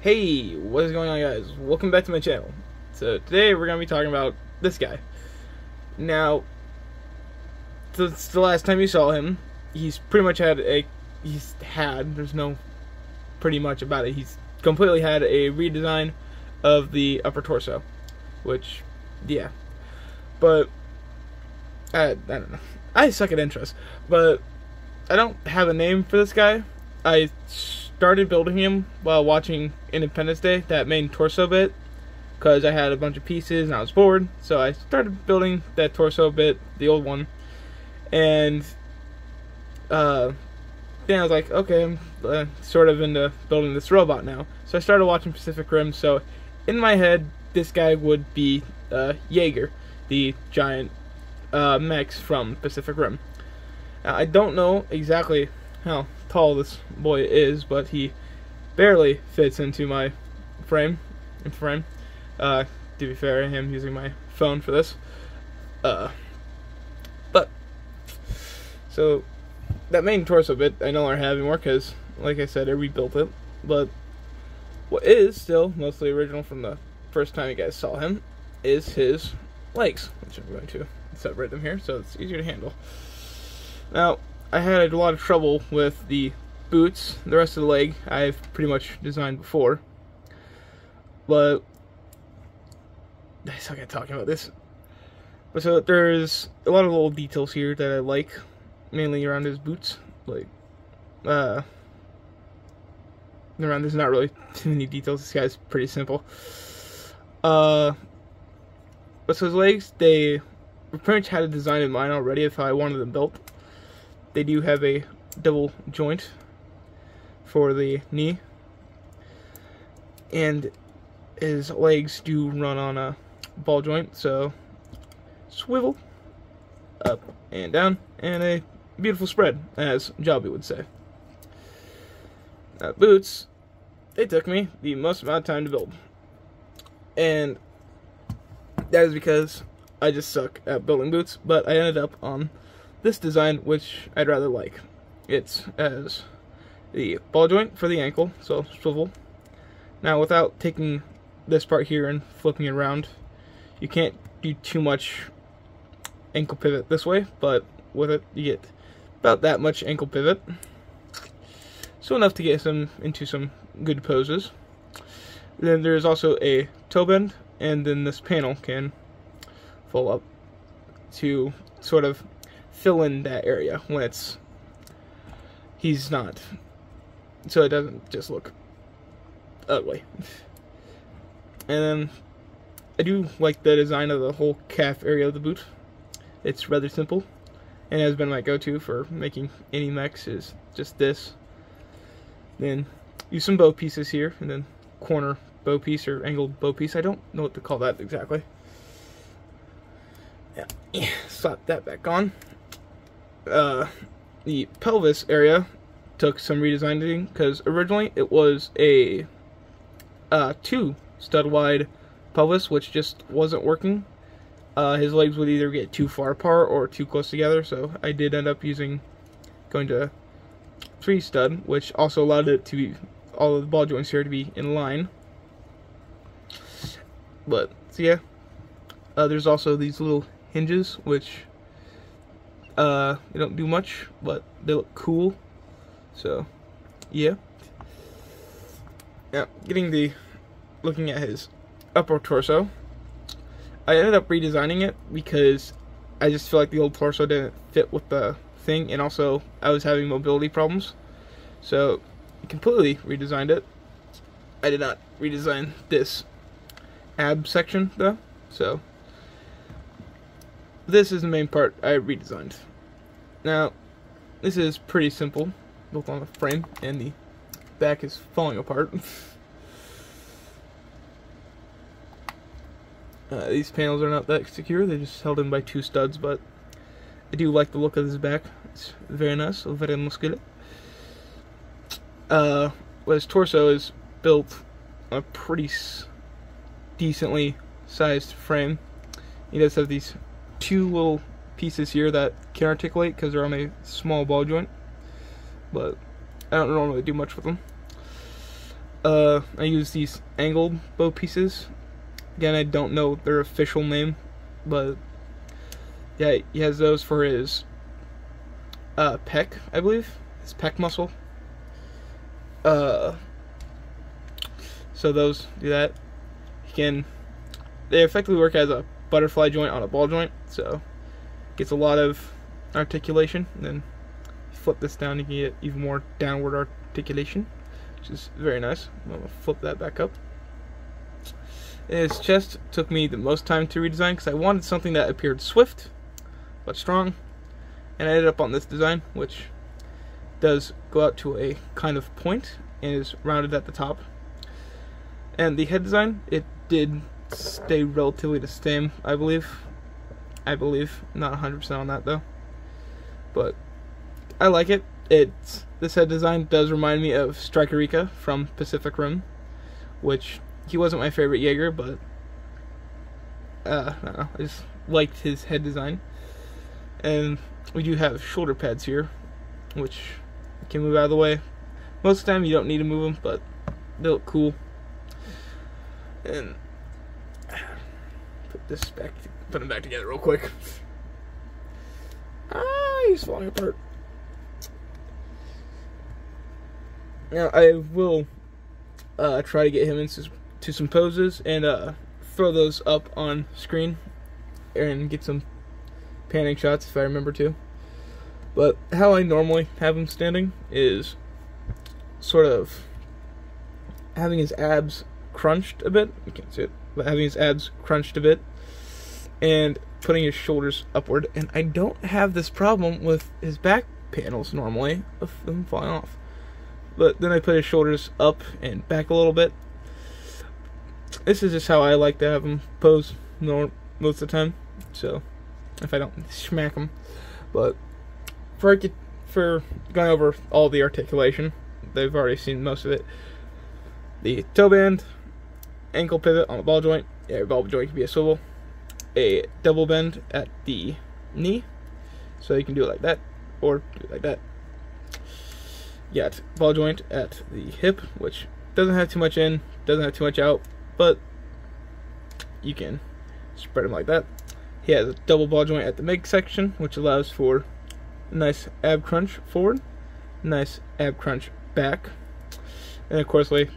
Hey, what is going on, guys? Welcome back to my channel. So today we're going to be talking about this guy. Now, since the last time you saw him, he's pretty much there's no pretty much about it, he's completely had a redesign of the upper torso, which, yeah. But, I don't know. I suck at intros, but I don't have a name for this guy. I started building him while watching Independence Day, that main torso bit, because I had a bunch of pieces and I was bored, so I started building that torso bit, the old one, and then I was like, okay, I'm sort of into building this robot now, so I started watching Pacific Rim. So in my head, this guy would be Jaeger, the giant mech from Pacific Rim. Now, I don't know exactly how tall this boy is, but he barely fits into my frame. To be fair, I am using my phone for this. But so that main torso bit I no longer have anymore because, like I said, I rebuilt it. But what is still mostly original from the first time you guys saw him is his legs, which I'm going to separate them here so it's easier to handle. Now, I had a lot of trouble with the boots. The rest of the leg I've pretty much designed before, but I suck at talking about this. But so there's a lot of little details here that I like, mainly around his boots. Like, around there's not really too many details. This guy's pretty simple. But so his legs, they pretty much had a design in mind already of how I wanted them built. They do have a double joint for the knee, and his legs do run on a ball joint, so swivel up and down, and a beautiful spread, as Jobby would say. Boots, they took me the most amount of time to build, and that is because I just suck at building boots, but I ended up on this design, which I'd rather like. It's as the ball joint for the ankle, so swivel. Now, without taking this part here and flipping it around, you can't do too much ankle pivot this way, but with it, you get about that much ankle pivot. So enough to get into some good poses. Then there's also a toe bend, and then this panel can fold up to sort of fill in that area when he's not, so it doesn't just look ugly. And then I do like the design of the whole calf area of the boot. It's rather simple and has been my go-to for making any mechs, is just this. Then use some bow pieces here, and then corner bow piece or angled bow piece. I don't know what to call that exactly. Yeah, slap that back on. The pelvis area took some redesigning because originally it was a 2 stud wide pelvis, which just wasn't working. His legs would either get too far apart or too close together, so I did end up going to 3 stud, which also allowed it to be, all of the ball joints here to be in line. But so yeah, there's also these little hinges, which they don't do much, but they look cool. So yeah. Now, looking at his upper torso, I ended up redesigning it because I just feel like the old torso didn't fit with the thing, and also I was having mobility problems, so I completely redesigned it. I did not redesign this ab section though, so this is the main part I redesigned. Now, this is pretty simple, built on the frame, and the back is falling apart. These panels are not that secure, they're just held in by 2 studs, but I do like the look of this back. It's very nice, very muscular. His torso is built on a pretty decently sized frame. He does have these 2 little pieces here that can articulate because they're on a small ball joint, but I don't normally do much with them. I use these angled bow pieces. Again, I don't know their official name, but yeah, he has those for his pec, I believe, his pec muscle. So those do that. They effectively work as a butterfly joint on a ball joint, so gets a lot of articulation. And then flip this down, you can get even more downward articulation, which is very nice. I'm gonna flip that back up. And his chest took me the most time to redesign because I wanted something that appeared swift but strong, and I ended up on this design, which does go out to a kind of point and is rounded at the top. And the head design, it did stay relatively the same, I believe. Not 100% on that though, but I like it. This head design does remind me of Strikerika from Pacific Rim, which he wasn't my favorite Jaeger, but I don't know, I just liked his head design. And we do have shoulder pads here, which you can move out of the way. Most of the time you don't need to move them, but they look cool. And put them back together real quick. He's falling apart. Now I will try to get him into some poses and throw those up on screen and get some panning shots if I remember to. But how I normally have him standing is sort of having his abs crunched a bit. You can't see it, but having his abs crunched a bit and putting his shoulders upward. And I don't have this problem with his back panels normally of them falling off. But then I put his shoulders up and back a little bit. This is just how I like to have him pose most of the time. So if I don't smack him, but for going over all the articulation, they've already seen most of it. The toe band, ankle pivot on the ball joint. Yeah, ball joint can be a swivel. A double bend at the knee, so you can do it like that or do it like that. You got ball joint at the hip, which doesn't have too much in, doesn't have too much out, but you can spread them like that. He has a double ball joint at the mech section, which allows for a nice ab crunch forward, nice ab crunch back, and of course, like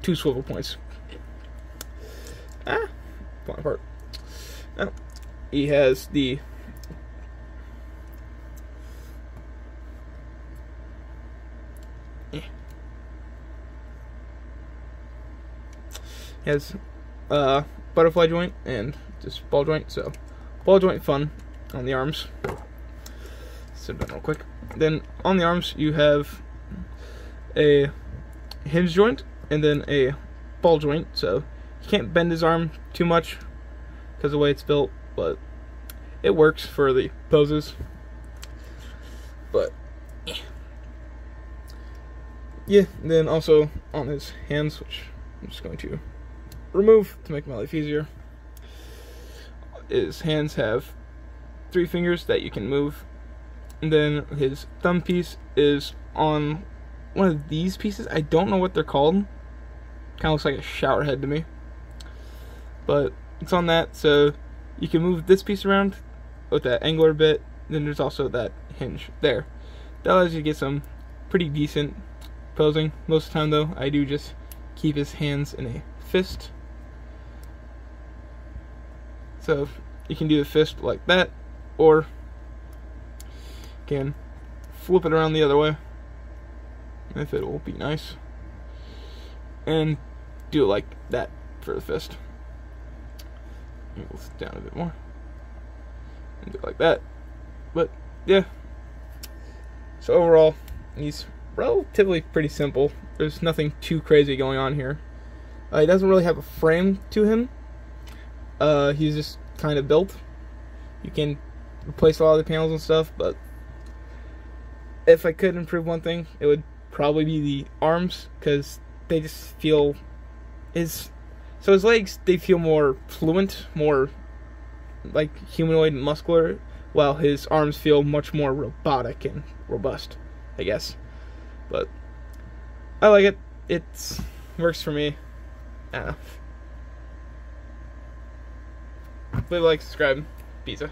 2 swivel points. Falling apart. Now, he has the butterfly joint and just ball joint. So ball joint fun on the arms. Sit down real quick. Then on the arms you have a hinge joint and then a ball joint. So you can't bend his arm too much because of the way it's built, but it works for the poses. But yeah, and then also on his hands, which I'm just going to remove to make my life easier. His hands have 3 fingers that you can move, and then his thumb piece is on one of these pieces. I don't know what they're called. Kind of looks like a shower head to me, but it's on that, so you can move this piece around with that angular bit. Then there's also that hinge there. That allows you to get some pretty decent posing. Most of the time though, I do just keep his hands in a fist. So you can do the fist like that, or you can flip it around the other way if it will be nice, and do it like that for the fist. Angle this down a bit more and do it like that. But yeah, so overall he's relatively pretty simple. There's nothing too crazy going on here. He doesn't really have a frame to him. He's just kind of built. You can replace a lot of the panels and stuff, but if I could improve one thing, it would probably be the arms, because they just feel his legs, they feel more fluent, more like humanoid and muscular, while his arms feel much more robotic and robust, I guess. But I like it. It works for me. I don't know. Leave a like, subscribe. Pizza.